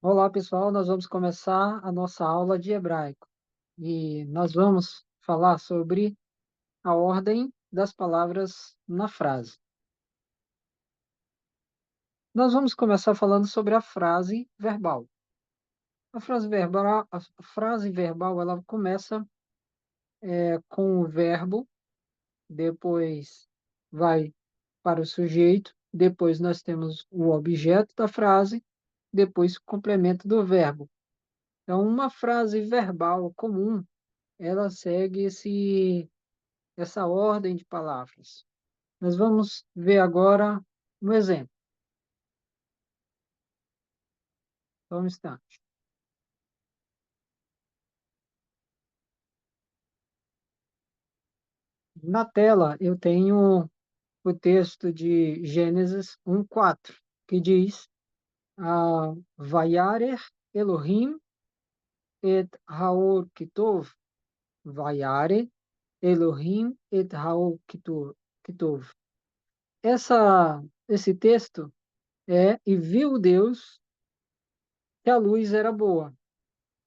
Olá, pessoal. Nós vamos começar a nossa aula de hebraico e nós vamos falar sobre a ordem das palavras na frase. Nós vamos começar falando sobre a frase verbal. A frase verbal, ela começa com o verbo, depois vai para o sujeito, depois nós temos o objeto da frase, depois o complemento do verbo. Então, uma frase verbal comum, ela segue essa ordem de palavras. Nós vamos ver agora um exemplo. Só um instante. Na tela, eu tenho o texto de Gênesis 1:4, que diz: Vayarer Elohim et Haor Kitov, Vayare Elohim et Haor Kitov. Esse texto é: E viu Deus que a luz era boa.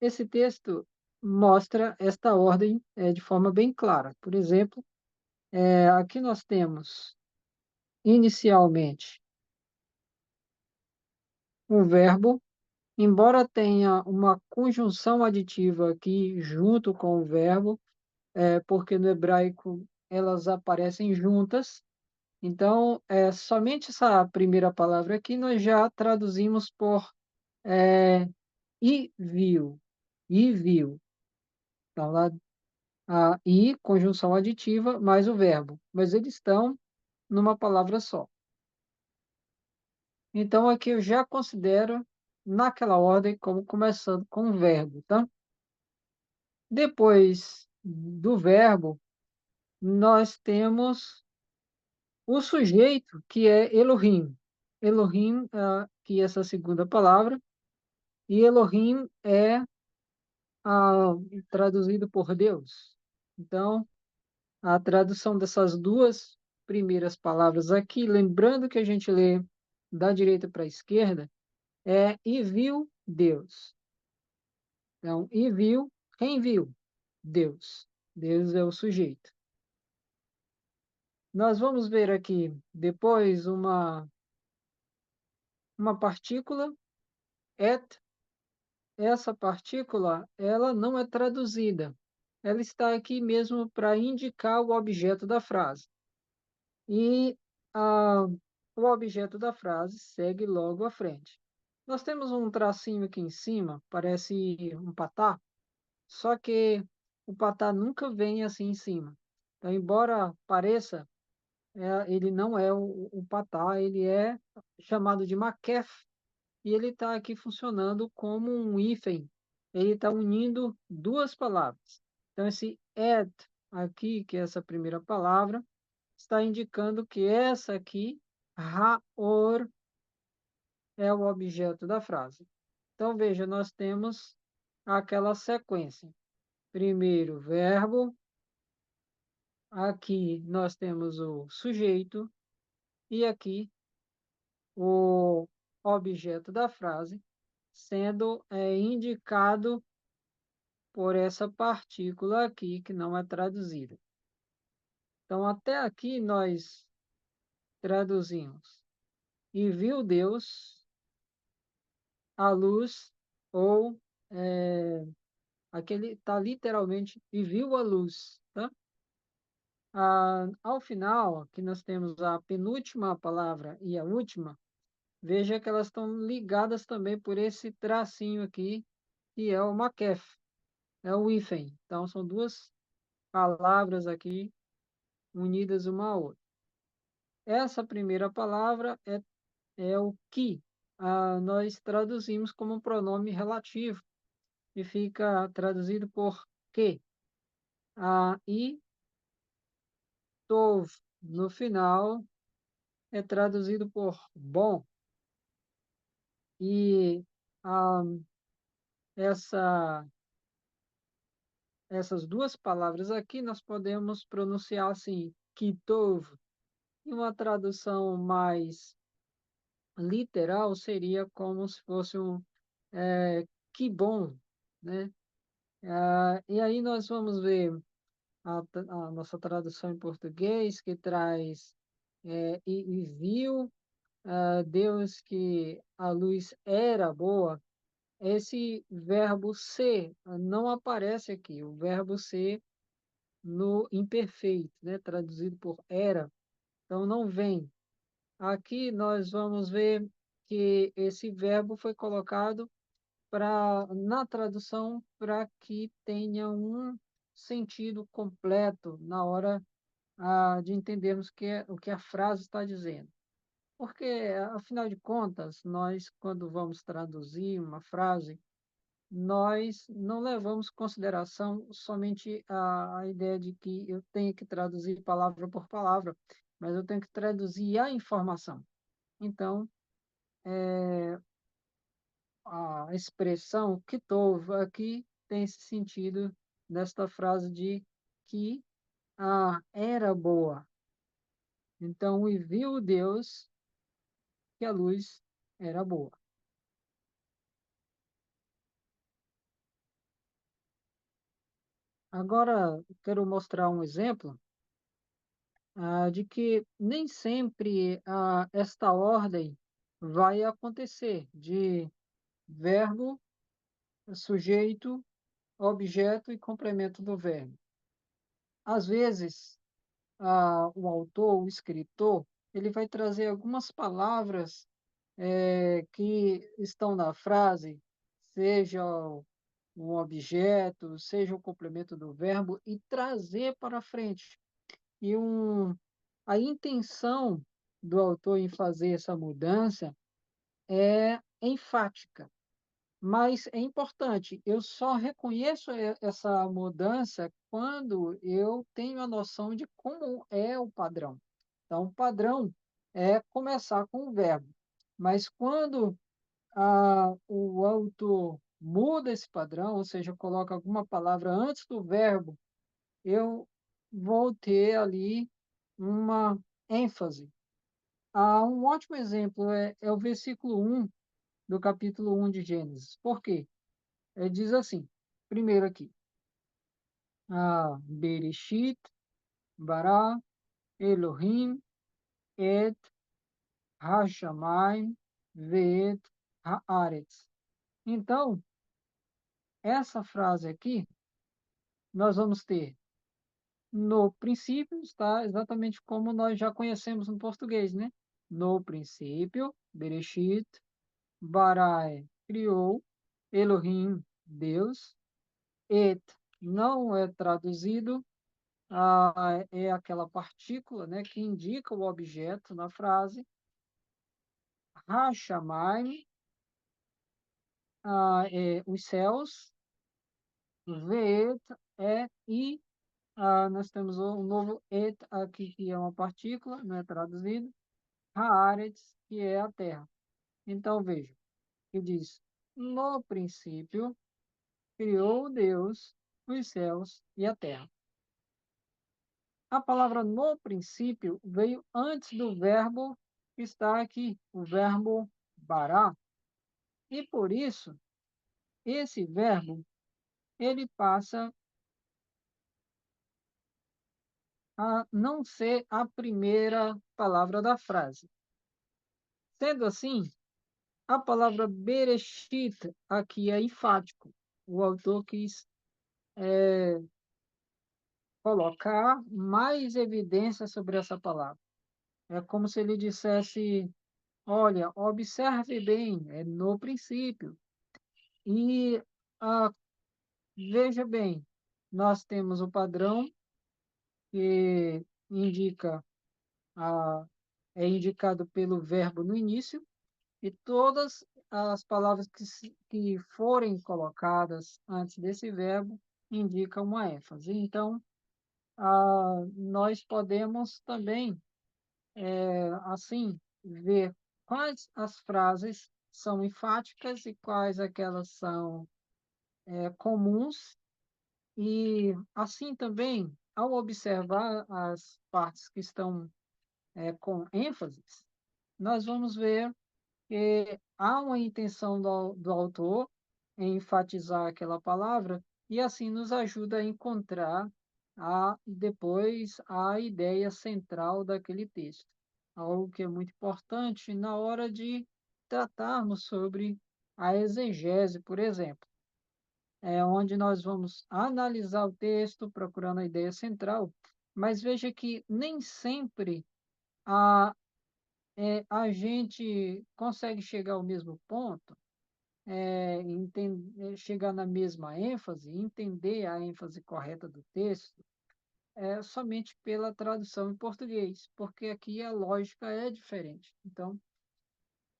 Esse texto mostra esta ordem de forma bem clara. Por exemplo, aqui nós temos, inicialmente, um verbo, embora tenha uma conjunção aditiva aqui junto com o verbo, porque no hebraico elas aparecem juntas. Então, somente essa primeira palavra aqui nós já traduzimos por e viu. E viu. Então, lá e conjunção aditiva mais o verbo, mas eles estão numa palavra só. Então, aqui eu já considero naquela ordem como começando com o verbo, tá? Depois do verbo, nós temos o sujeito, que é Elohim. Elohim, que é essa segunda palavra, e Elohim é traduzido por Deus. Então, a tradução dessas duas primeiras palavras aqui, lembrando que a gente lê da direita para a esquerda, é e viu Deus. Então, e viu, quem viu? Deus. Deus é o sujeito. Nós vamos ver aqui depois uma partícula, et. Essa partícula, ela não é traduzida. Ela está aqui mesmo para indicar o objeto da frase. E o objeto da frase segue logo à frente. Nós temos um tracinho aqui em cima, parece um patá, só que o patá nunca vem assim em cima. Então, embora pareça, ele não é o patá, ele é chamado de maquef, e ele está aqui funcionando como um hífen. Ele está unindo duas palavras. Então, esse ed aqui, que é essa primeira palavra, está indicando que essa aqui, Haor, é o objeto da frase. Então, veja, nós temos aquela sequência. Primeiro, verbo. Aqui nós temos o sujeito. E aqui o objeto da frase, sendo indicado por essa partícula aqui, que não é traduzida. Então, até aqui nós traduzimos. E viu Deus a luz, ou aquele está literalmente, e viu a luz. Tá? Ao final, aqui nós temos a penúltima palavra e a última. Veja que elas estão ligadas também por esse tracinho aqui, que é o maquef, é o hífen. Então, são duas palavras aqui unidas uma à outra. Essa primeira palavra é o que. Nós traduzimos como um pronome relativo e fica traduzido por que. E tov, no final, é traduzido por bom. E ah, essa, essas duas palavras aqui nós podemos pronunciar assim, kitov. E uma tradução mais literal seria como se fosse que bom, né? E aí nós vamos ver a nossa tradução em português, que traz e viu Deus que a luz era boa. Esse verbo ser não aparece aqui, o verbo ser no imperfeito, né? Traduzido por era, então não vem. Aqui nós vamos ver que esse verbo foi colocado na tradução para que tenha um sentido completo na hora de entendermos o que a frase está dizendo. Porque, afinal de contas, nós, quando vamos traduzir uma frase, nós não levamos em consideração somente a ideia de que eu tenho que traduzir palavra por palavra, mas eu tenho que traduzir a informação. Então, a expressão que tova aqui tem esse sentido desta frase de que era boa. Então, e viu Deus que a luz era boa. Agora, quero mostrar um exemplo de que nem sempre esta ordem vai acontecer de verbo, sujeito, objeto e complemento do verbo. Às vezes, o autor, o escritor, ele vai trazer algumas palavras que estão na frase, seja um objeto, seja o complemento do verbo, e trazer para frente. E a intenção do autor em fazer essa mudança é enfática, mas é importante. Eu só reconheço essa mudança quando eu tenho a noção de como é o padrão. Então, o padrão é começar com o verbo, mas quando o autor muda esse padrão, ou seja, coloca alguma palavra antes do verbo, eu vou ter ali uma ênfase. Um ótimo exemplo é o versículo 1 do capítulo 1 de Gênesis. Por quê? Ele diz assim, primeiro aqui, Bereshit, bara, Elohim, et hashamayim, ve'et haaretz. Então, essa frase aqui, nós vamos ter no princípio, está exatamente como nós já conhecemos no português, né? No princípio, Bereshit, Barai criou, Elohim, Deus, et não é traduzido, é aquela partícula, né, que indica o objeto na frase, Hashamayim, é os céus, Veet e nós temos um novo et aqui, que é uma partícula, não é traduzido, Haaretz, que é a terra. Então, veja, que diz, no princípio, criou Deus os céus e a terra. A palavra no princípio veio antes do verbo que está aqui, o verbo bará. E por isso, esse verbo, ele passa a não ser a primeira palavra da frase. Sendo assim, a palavra Bereshit aqui é enfático. O autor quis colocar mais evidência sobre essa palavra. É como se ele dissesse: olha, observe bem, é no princípio. E veja bem, nós temos o padrão que indica, a, é indicado pelo verbo no início, e todas as palavras que forem colocadas antes desse verbo indicam uma ênfase. Então, nós podemos também, assim, ver quais as frases são enfáticas e quais aquelas são comuns, e assim também, ao observar as partes que estão com ênfases, nós vamos ver há uma intenção do autor em enfatizar aquela palavra e assim nos ajuda a encontrar depois a ideia central daquele texto. Algo que é muito importante na hora de tratarmos sobre a exegese, por exemplo, é onde nós vamos analisar o texto procurando a ideia central, mas veja que nem sempre a, a gente consegue chegar ao mesmo ponto, chegar na mesma ênfase, entender a ênfase correta do texto, somente pela tradução em português, porque aqui a lógica é diferente. Então,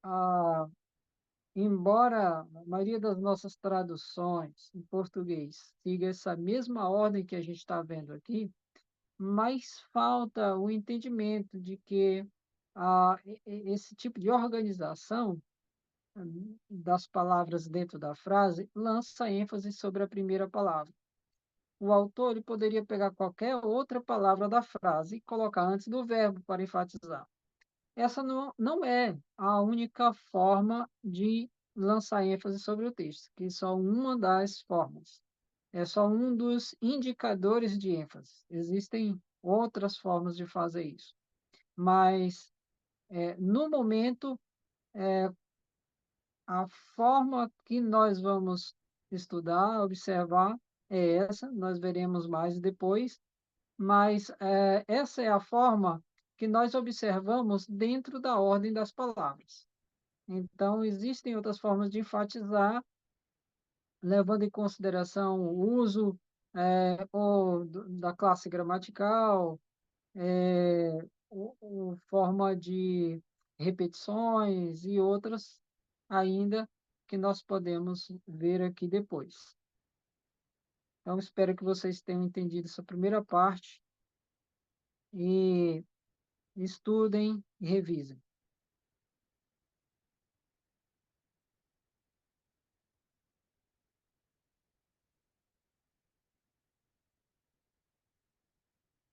a, embora a maioria das nossas traduções em português siga essa mesma ordem que a gente está vendo aqui, mas falta o entendimento de que esse tipo de organização das palavras dentro da frase lança ênfase sobre a primeira palavra. O autor ele poderia pegar qualquer outra palavra da frase e colocar antes do verbo para enfatizar. Essa não é a única forma de lançar ênfase sobre o texto, que é só uma das formas. É só um dos indicadores de ênfase. Existem outras formas de fazer isso. Mas, no momento, a forma que nós vamos estudar, observar, é essa, nós veremos mais depois, mas essa é a forma que nós observamos dentro da ordem das palavras. Então, existem outras formas de enfatizar, levando em consideração o uso da classe gramatical, forma de repetições e outras ainda que nós podemos ver aqui depois. Então, espero que vocês tenham entendido essa primeira parte e estudem e revisem.